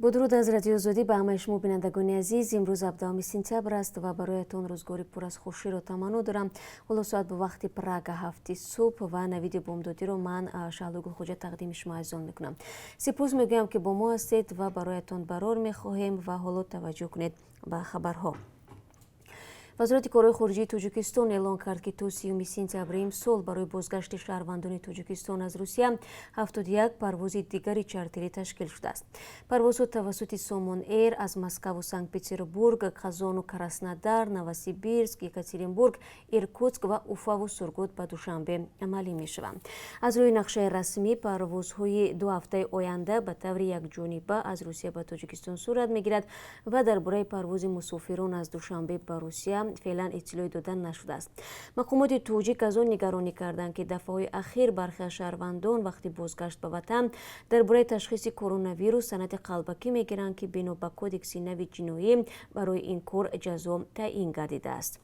با درود از رادیو آزادی به همه شما بینندگان عزیز، امروز 17 سپتامبر است و برایتان روزگاری پر از خوشی رو تمنا دارم. حالا ساعت به وقت پراگ 7 صبح و نویدی بمدادی رو من شهلا گلخوجه تقدیم شما عزیزان میکنم. سپاس میگویم که با ما هستید و برایتان برار میخواهیم و حالا توجه کنید به خبرها. وزارت کارهای خارجه تاجیکستان اعلام کرد که تا 30 سپتامبر امسال برای بازگشت شهروندان تاجیکستان از روسیه 71 پرواز دیگری چارتری تشکیل شده است. پروازها توسط سامان ایر از مسکو و سنت پترزبورگ، قزان و کراسنودار، نوسیبیرسک، یکاترینبورگ، ایرکوتسک و اوفا و سورگوت به دوشنبه عملی می شوند. از روی نقشه رسمی پروازهای 2 هفته آینده به طور یکجانبه از روسیه به تاجیکستان صورت می گیرد و درباره پرواز مسافران از دوشنبه به روسیه فعلا اطلاعی دادن نشده است. مقامات تاجیک از آن نگرانی کردند که دفعه‌های اخیر برخی از شهروندان وقتی بازگشت به وطن درباره تشخیص کرونا ویروس سند قلبکی میگیرند که بنا به کدکس نو جنایی برای این کار جزا تعیین گردیده است.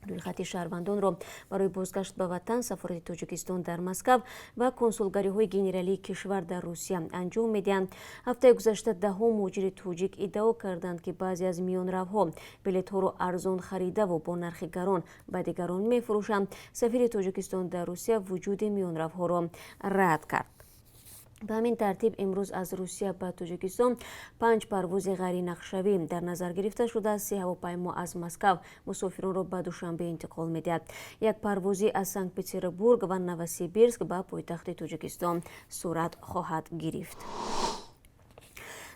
روی خط شهروندان را برای بازگشت به وطن سفارت تاجیکستان در مسکو و کنسولگری های گنرالی کشور در روسیه انجام میدهند. هفته گذشته 10 مهاجر تاجیک ادعا کردند که بعضی از میانروها بلیط ها را ارزان خریده و با نرخ گران به دیگران میفروشند. سفیر تاجیکستان در روسیه وجود میانروها را رد کرد. به همین ترتیب امروز از روسیه به تاجیکستان 5 پرواز غیر نقشه‌ای در نظر گرفته شده است. 3 هواپیما از مسکو مسافران را به دوشنبه انتقال می‌دهد. یک پروازی از سنت پترزبورگ و نوسیبیرسک به پایتخت تاجیکستان صورت خواهد گرفت.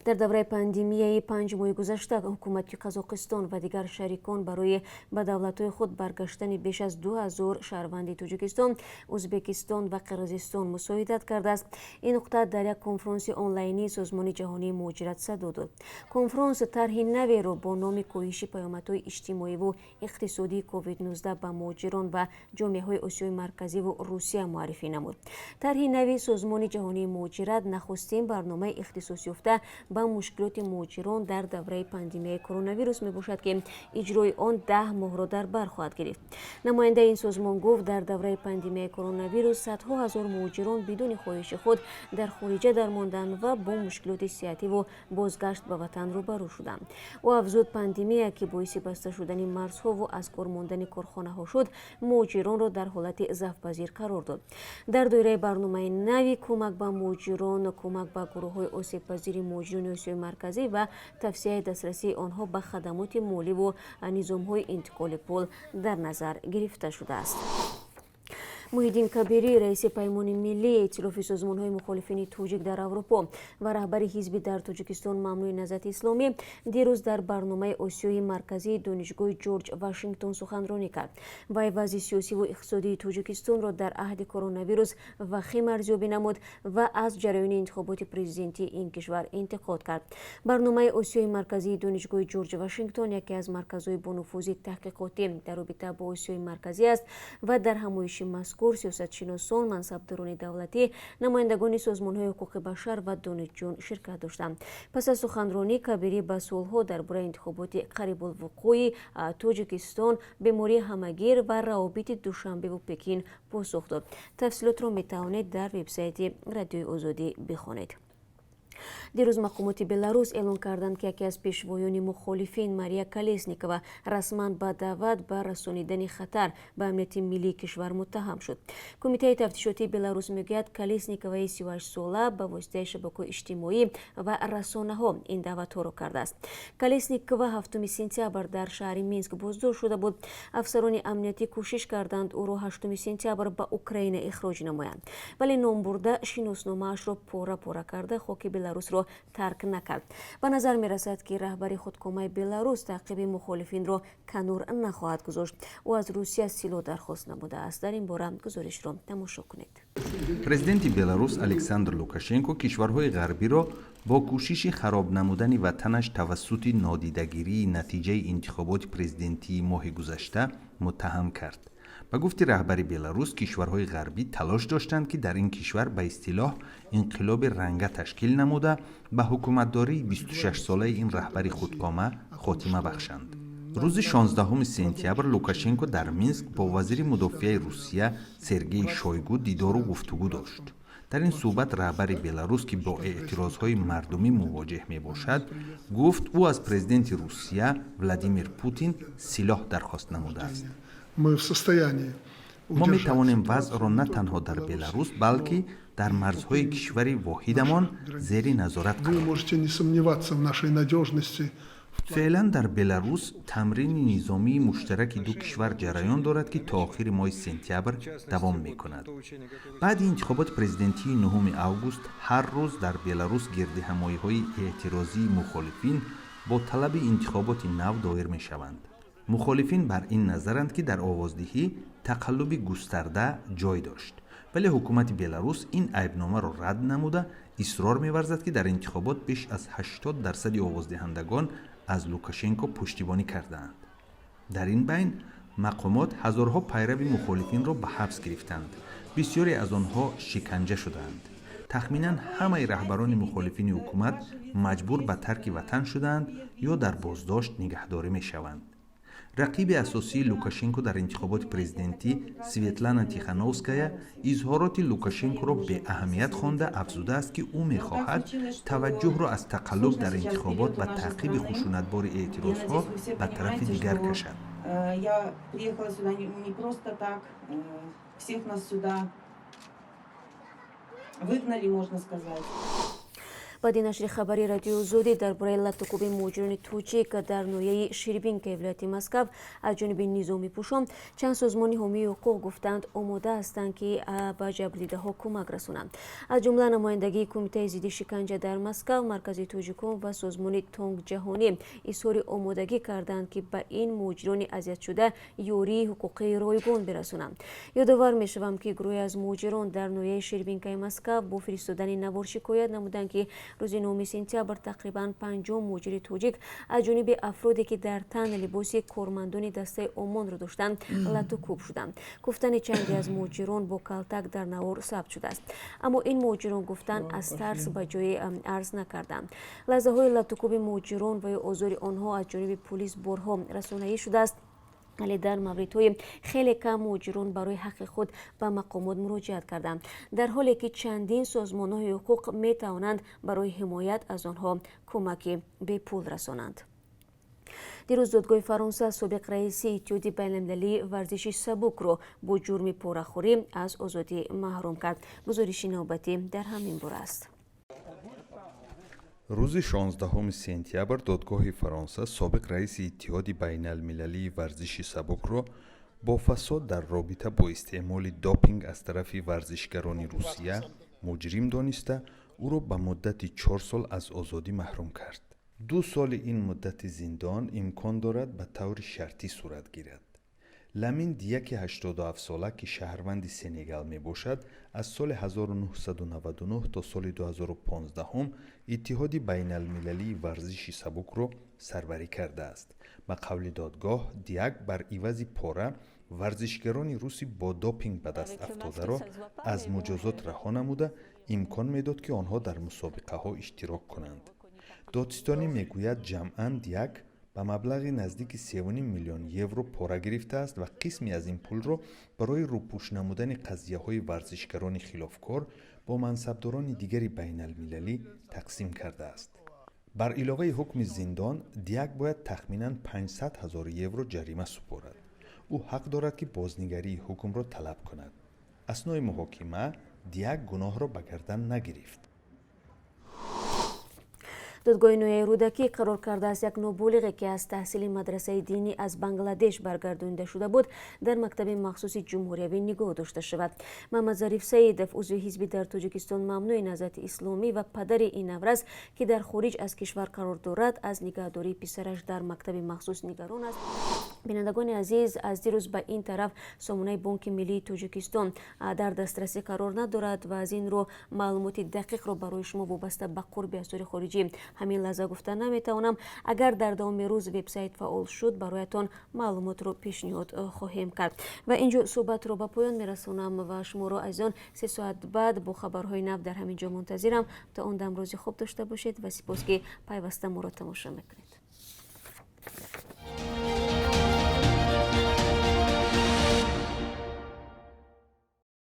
در دوره پاندمیای 5 ماه گذشته حکومت قزاقستان و دیگر شریکان برای به دولت‌های خود برگشتن بیش از 2000 شهروند تاجیکستان، ازبکستان و قرقیزستان مساعدت کرده است. این نقطه در یک کنفرانس آنلاینی سازمان جهانی مهاجرت صدا داد. کنفرانس طرح نوی را با نام کاهش پیامدهای اجتماعی و اقتصادی کووید 19 به مهاجران و جامعه‌های آسیای مرکزی و روسیه معرفی نمود. طرح نوی سازمان جهانی مهاجرت نخستین برنامه اختصاص یافته با مشکلات مهاجران در دوره پاندمی کرونا ویروس می باشد که اجرای آن 10 ماه را در بر خواهد گرفت. نماینده این سازمان گفت در دوره پاندمی کرونا ویروس صدها هزار مهاجران بدون خواهش خود در خارج درماندند و با مشکلات صحتی و بازگشت به وطن روبرو شدند. و افزود پاندمی که باعث بسته شدن مرزها و از کار ماندن کارخانه ها شد، مهاجران را در حالت ضعف پذیر قرار داد. در دایره برنامه نوی کمک به مهاجران، کمک به گروه های آسیب پذیر مهاجران آسیای مرکزی و توسعه دسترسی آنها به خدمات مالی و نظام‌های انتقال پول در نظر گرفته شده است. محیدین کبیری رئیس پیمان ملی ائتلاف سازمان‌های مخالفین تاجیک در اروپا و رهبر حزب در تاجیکستان ممنوع نهضت اسلامی دیروز در برنامه آسیای مرکزی دانشگاه جورج واشنگتن سخنرانی کرد. وی وضع سیاسی و اقتصادی تاجیکستان را در عهد کرونا ویروس وخیم ارزیابی نمود و از جریان انتخابات پرزیدنتی این کشور انتقاد کرد. برنامه آسیای مرکزی دانشگاه جورج واشنگتن یکی از مرکزهای با نفوذ تحقیقاتی در رابطه با آسیای مرکزی است و در همایش سیاستشناسان، منصبداران دولتی، نمایندگان سازمان‌های حقوق بشر و دانشجویان شرکت داشتند. پس از سخنرانی کبیری به سوال‌ها درباره انتخابات قریب الوقوع تاجیکستان، بیماری همگیر و روابط دوشنبه و پکین پاسخ داد. تفصیلات را می‌توانید در وبسایت رادیو آزادی بخوانید. دیروز مقامات بلاروس اعلام کردند که یکی از پیشوایان مخالفین ماریا کالسنیکووا رسما به دعوت به رسانیدن خطر به امنیت ملی کشور متهم شد. کمیته تفتیشاتی بلاروس میگوید کالسنیکووا 38 ساله به واسطه شبکه‌های اجتماعی و رسانه‌ها این دعوت‌ها را کرده است. کالسنیکووا 7 سپتامبر در شهر مینسک بازداشت شده بود. افسران امنیتی کوشش کردند او را 8 سپتامبر به اوکراین اخراج نمایند، ولی نام برده شناسنامه‌اش را پاره کرده خاک بلاروس را ترک نکرد. به نظر می رسد که رهبر خودکامه بلاروس تعقیب مخالفین را کنار نخواهد گذاشت. او از روسیه سلاح درخواست نموده است. در این باره گزارش را تماشا کنید. پرزیدنت بلاروس الکساندر لوکاشنکو کشورهای غربی را با کوشش خراب نمودن وطنش توسط نادیدگیری نتیجه انتخابات پرزیدنتی ماه گذشته متهم کرد. به گفت رهبر بلاروس کشورهای غربی تلاش داشتند که در این کشور به اصطلاح انقلاب رنگه تشکیل نموده به حکومتداری 26 ساله این رهبر خودکامه خاتمه بخشند. روز 16 سپتامبر لوکاشنکو در مینسک با وزیر مدافع روسیه سرگئی شویگو دیدار و گفتگو داشت. در این صحبت رهبر بلاروس که با اعتراضهای مردمی مواجه می باشد گفت او از پرزیدنت روسیه ولادیمیر پوتین سلاح درخواست نموده است. ما می توانیم وضع را نه تنها در بلاروس بلکه در مرزهای کشور واحدمان زیر نظارت قرار دهیم. فعلا در بلاروس تمرین نظامی مشترک دو کشور جریان دارد که تا آخر ماه سنتبر دوام می کند. بعد انتخابات پرزیدنتی 9 آگوست هر روز در بلاروس گردهمایی‌های اعتراضی مخالفین با طلب انتخابات نو دایر می شوند. مخالفین بر این نظرند که در آوازدهی تقلب گسترده جای داشت، ولی حکومت بلاروس این عیبنامه را رد نموده اصرار می‌ورزد که در انتخابات بیش از 80% آوازدهندگان از لوکاشنکو پشتیبانی کردند. در این بین مقامات هزارها پیرو مخالفین را به حبس گرفتند. بسیاری از آنها شکنجه شدند. تخمیناً همه رهبران مخالفین حکومت مجبور به ترک وطن شدند یا در بازداشت نگهداری می‌شوند. رقیب اساسی لوکاشنکو در انتخابات پرزیدنتی سویتلانا تیخانووسکایا اظهارات لوکاشنکو را به اهمیت خوانده افزوده است که او می‌خواهد توجه را از تقلب در انتخابات و تعقیب خشونتبار اعتراضها به طرف دیگر کشد. بعد نشر خبری رادیو زودی درباره لطکوب مجرم توچیک در نویه شیربینکه ولایت مسکو از جانب نظامی پوشان چند سازمان حامی حقوق گفتند آماده هستند که به جبریده ها کمک رسونند. از جمله نمایندگی کمیته ضد شکنجه در مسکو، مرکز توجیکوم و سازمان تانک جهانی اظهار آمادگی کردند که به این مجرمان اذیت شده یاری حقوقی رایگان برسونند. یادآور می‌شوم که گروهی از مجرمان در نویه شیربینکه مسکو با فرستادن نوار شکایت نمودند که روز 9 سپتامبر تقریباً 50 مجرم توجیک از جانب افرادی که در تن لباس کارمندان دسته عمان را داشتند لطکوب شدند. گفتن چندی از مجرمان با کلتک در نوار ثبت شده است، اما این مجرمان گفتند از ترس به جای عرض نکردند. لحظه های لطکوب مجرمان و آزار آنها از جانب پلیس بارها رسانه‌ای شده است، ولی در موردهای خیلی کم مجرمان برای حق خود به مقامات مراجعت کردند، در حالی که چندین سازمان‌های حقوق می توانند برای حمایت از آنها کمک به پول رسانند. دیروز دادگاه فرانسه سابق رئیس اتحادیه بین‌المللی ورزش سبک را با جرم پاره‌خوری از آزادی محروم کرد. گزارش نوبتی در همین باره است. روز 16 سپتامبر دادگاه فرانسه سابق رئیس اتحادیه بین‌المللی ورزش سبک را با فساد در رابطه با استعمال دوپینگ از طرف ورزشکاران روسیه مجرم دانسته او را به مدت 4 سال از آزادی محروم کرد. 2 سال این مدت زندان امکان دارد به طور شرطی صورت گیرد. لامین دیاک 87 ساله که شهروند سنگال می باشد از سال 1999 تا سال 2015 هم اتحادیه بین‌المللی ورزش سبک را سربری کرده است. به قول دادگاه دیاک بر عوض پاره ورزشکاران روسی با دوپینگ به دست افتاده را از مجازات رها نموده امکان میداد که آنها در مسابقه ها اشتراک کنند. دادستانی میگوید جمعاً دیاک به مبلغ نزدیک 3.5 میلیون یورو پاره گرفته است و قسمی از این پول را برای روپوش نمودن قضیه‌های ورزشکاران خلافکار با منصبداران دیگری بین المللی تقسیم کرده است. بر علاوه حکم زندان، دیاک باید تخمیناً 500,000 یورو جریمه سپارد. او حق دارد که بازنگری حکم را طلب کند. اثنای محاکمه دیاک گناه را به گردن نگرفت. دادگاه نویه رودکی قرار کرده است یک نابالغی که از تحصیل مدرسه دینی از بنگلادش برگردانده شده بود در مکتب مخصوص جمهوریوی نگاه داشته شود. محمد ظریف سیدف عضو حزب در تاجیکستان ممنوع نهضت اسلامی و پدر این نورز که در خارج از کشور قرار دارد از نگهداری پسرش در مکتب مخصوص نگران است. بینندگان عزیز، از دیروز به این طرف سامانه بانک ملی تاجیکستان در دسترسی قرار ندارد و از این رو معلومات دقیق را برای شما وابسته به قرب اسرار خارجی همین لحظه گفتن نمیتوانم. اگر در دوام روز وبسایت فعال شد برایتان معلومات رو پیشنهاد خواهیم کرد. و اینجا صحبت رو به پایان میرسونم و شما را از آن 3 ساعت بعد با خبرهای نو در همینجا منتظرم. تا اون دم روزی خوب داشته باشید و سپاس که پیوسته ما را تماشا میکنید.